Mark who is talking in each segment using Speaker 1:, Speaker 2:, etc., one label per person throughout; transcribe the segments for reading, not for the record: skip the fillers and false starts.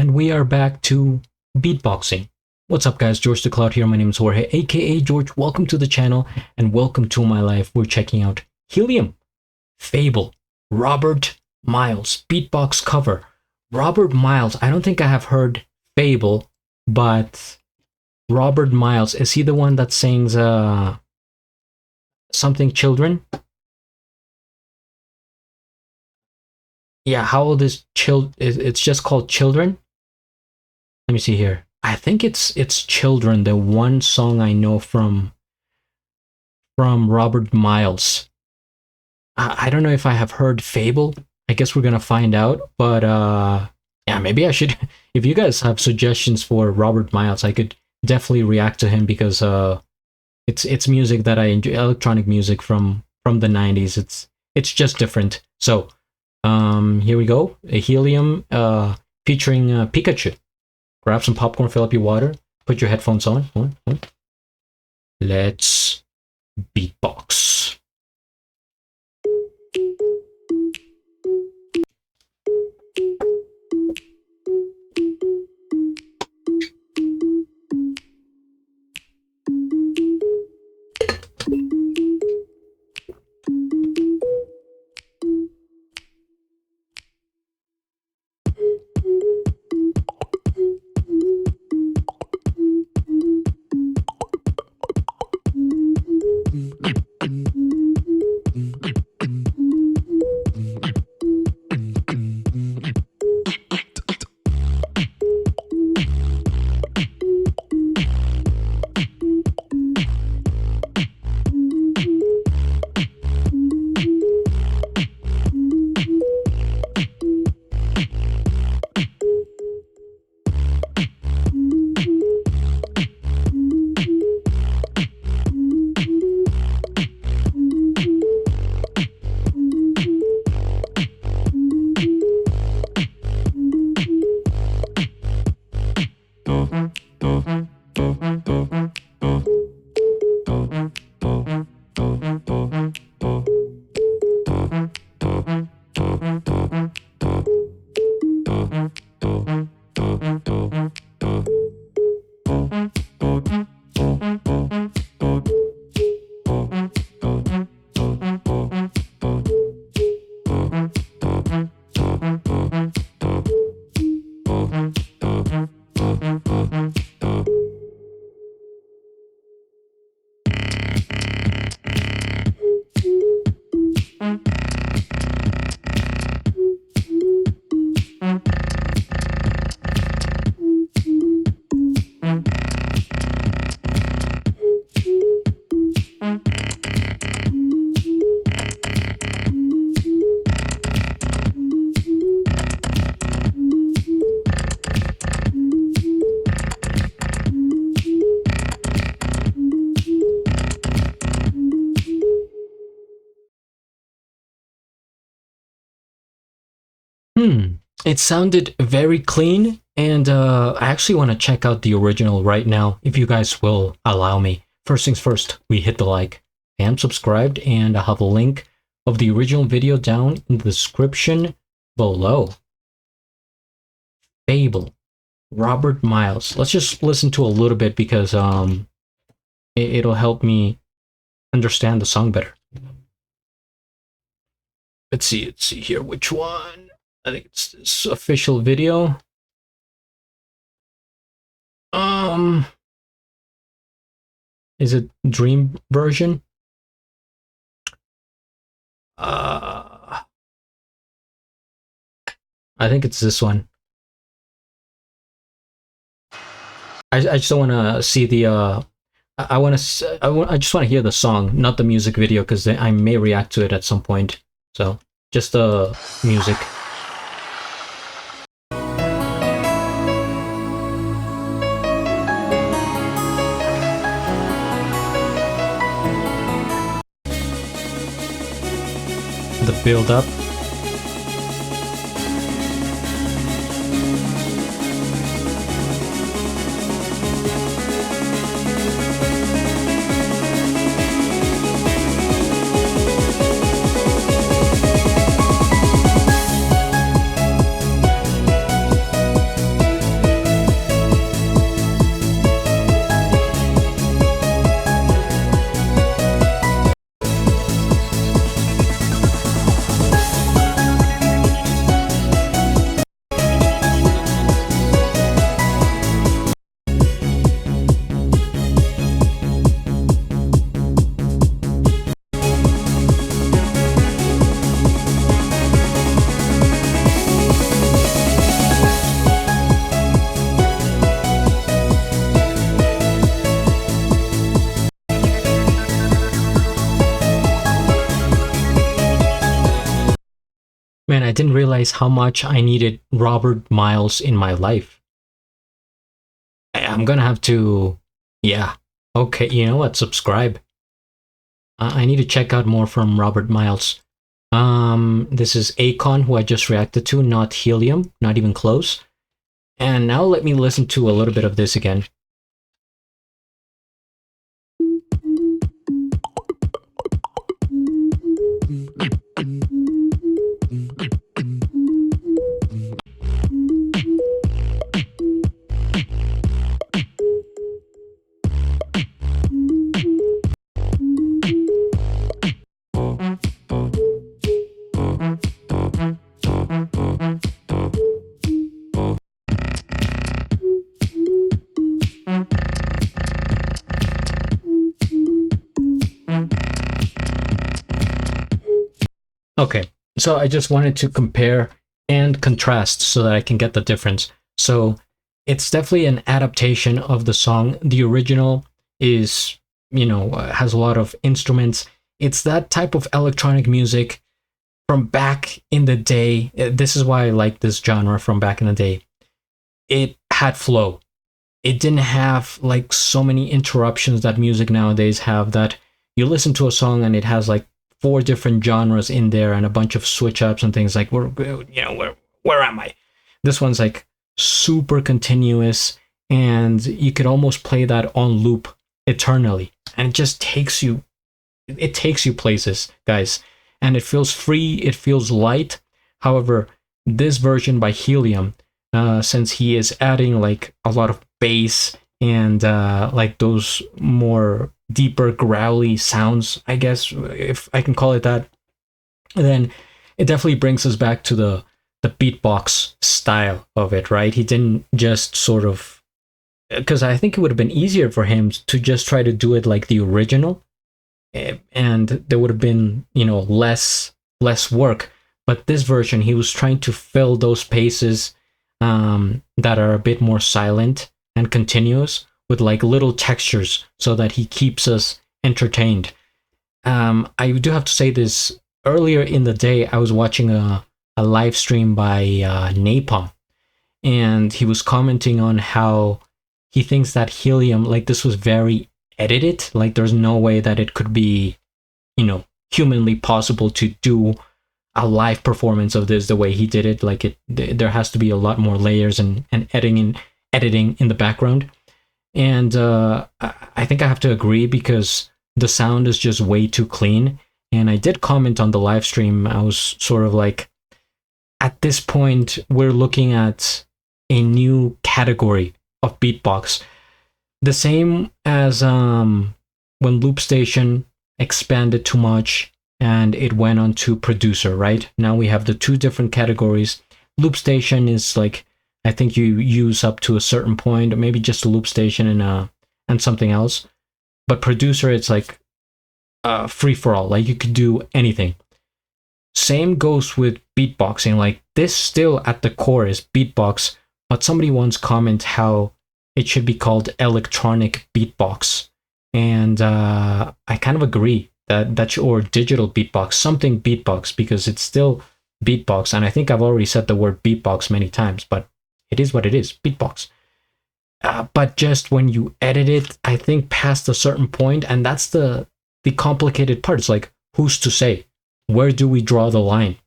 Speaker 1: and we are back to beatboxing. What's up, guys? GeorgeTheCloud here. My name is Jorge, aka George. Welcome to the channel and welcome to my life. We're checking out Helium, Fable, Robert Miles, beatbox cover. Robert Miles, I don't think I have heard Fable, but Robert Miles, is he the one that sings something children? Yeah, how old is it's just called Children? Let me see here. I think it's Children, the one song I know from Robert Miles. I don't know if I have heard Fable. I guess we're gonna find out, but yeah, maybe I should. If you guys have suggestions for Robert Miles, I could definitely react to him, because it's music that I enjoy, electronic music from the 90s. It's just different. So here we go. A Helium featuring Pikachu. Grab some popcorn, fill up your water, put your headphones on. Let's beatbox. It sounded very clean, and I actually want to check out the original right now, if you guys will allow me. First things first, we hit the like and subscribed, and I'll have a link of the original video down in the description below. Fable, Robert Miles. Let's just listen to a little bit, because it'll help me understand the song better. Let's see here, which one? I think it's this official video. Is it Dream version? I think it's this one. I just don't want to see the I just want to hear the song, not the music video, because I may react to it at some point. So just the music. The build up. I didn't realize how much I needed Robert Miles in my life. I'm gonna have to, yeah. Okay, you know what? Subscribe. I need to check out more from Robert Miles. This is Akon, who I just reacted to, not Helium, not even close. And now let me listen to a little bit of this again. Okay, so I just wanted to compare and contrast so that I can get the difference. So it's definitely an adaptation of the song. The original is, has a lot of instruments. It's that type of electronic music from back in the day. This is why I like this genre from back in the day. It had flow. It didn't have like so many interruptions that music nowadays have, that you listen to a song and it has like 4 different genres in there and a bunch of switch ups and things like, where am I? This one's like super continuous, and you could almost play that on loop eternally, and it just takes you places, guys, and it feels free, it feels light. However, this version by Helium, since he is adding like a lot of bass and like those more deeper growly sounds, I guess, if I can call it that, then it definitely brings us back to the beatbox style of it, right? He didn't just sort of, because I think it would have been easier for him to just try to do it like the original, and there would have been, less work. But this version, he was trying to fill those spaces that are a bit more silent and continuous with like little textures so that he keeps us entertained. I do have to say this, earlier in the day, I was watching a live stream by Napalm, and he was commenting on how he thinks that Helium, like, this was very edited. Like, there's no way that it could be, humanly possible to do a live performance of this the way he did it. Like, there has to be a lot more layers and editing in the background. And I think I have to agree, because the sound is just way too clean. And I did comment on the live stream. I was sort of like, at this point, we're looking at a new category of beatbox. The same as when Loop Station expanded too much and it went on to producer, right? Now we have the 2 different categories. Loop Station is like, I think you use up to a certain point, or maybe just a loop station and something else. But producer, it's like free for all. Like, you could do anything. Same goes with beatboxing. Like, this still at the core is beatbox, but somebody once commented how it should be called electronic beatbox, and I kind of agree that or digital beatbox, something beatbox, because it's still beatbox. And I think I've already said the word beatbox many times, but it is what it is, beatbox. But just when you edit it, I think past a certain point, and that's the complicated part. It's like, who's to say? Where do we draw the line?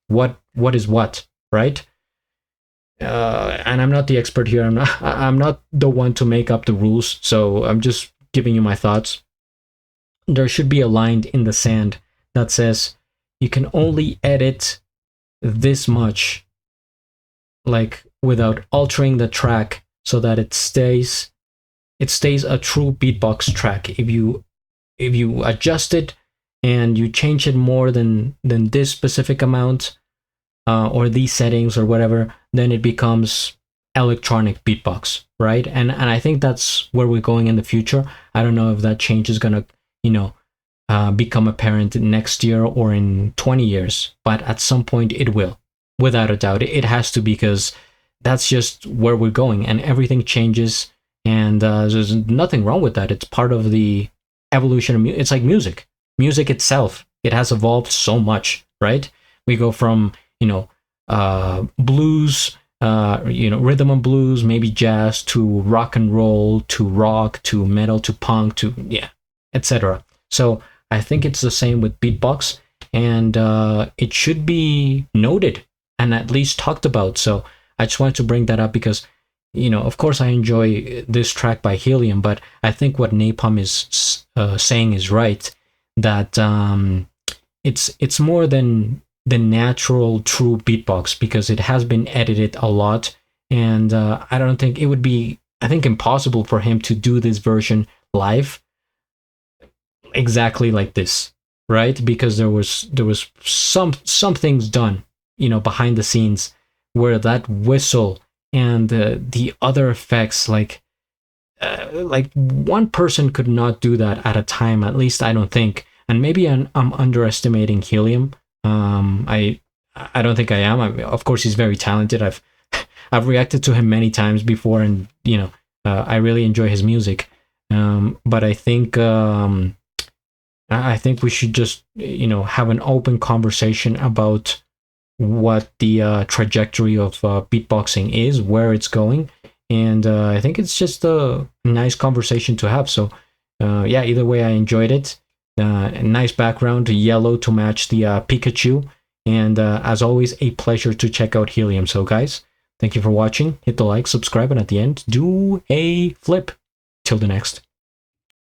Speaker 1: What is what, right? And I'm not the expert here. I'm not the one to make up the rules. So I'm just giving you my thoughts. There should be a line in the sand that says you can only edit this much, like, without altering the track, so that it stays a true beatbox track. If you adjust it and you change it more than this specific amount, or these settings or whatever, then it becomes electronic beatbox, right? And I think that's where we're going in the future. I don't know if that change is gonna, become apparent next year or in 20 years, but at some point it will, without a doubt. It has to, because that's just where we're going, and everything changes, and there's nothing wrong with that. It's part of the evolution of music. It's like music itself. It has evolved so much, right? We go from you know, blues, rhythm and blues, maybe jazz, to rock and roll, to rock, to metal, to punk, to, yeah, etc. So I think it's the same with Beatbox, and it should be noted and at least talked about. So I just wanted to bring that up because, of course, I enjoy this track by Helium, but I think what Napalm is saying is right, that it's more than the natural true beatbox, because it has been edited a lot, and I don't think it would be, I think, impossible for him to do this version live exactly like this, right? Because there was some things done, behind the scenes, where that whistle and the other effects, like one person could not do that at a time, at least I don't think. And maybe I'm underestimating Helium. I don't think I am. Of course, he's very talented. I've reacted to him many times before, and I really enjoy his music. But I think we should just have an open conversation about what the trajectory of beatboxing is, where it's going, and I think it's just a nice conversation to have. So yeah, either way, I enjoyed it. A nice background, yellow to match the Pikachu, and as always, a pleasure to check out Helium. So guys, thank you for watching. Hit the like, subscribe, and at the end, do a flip. Till the next.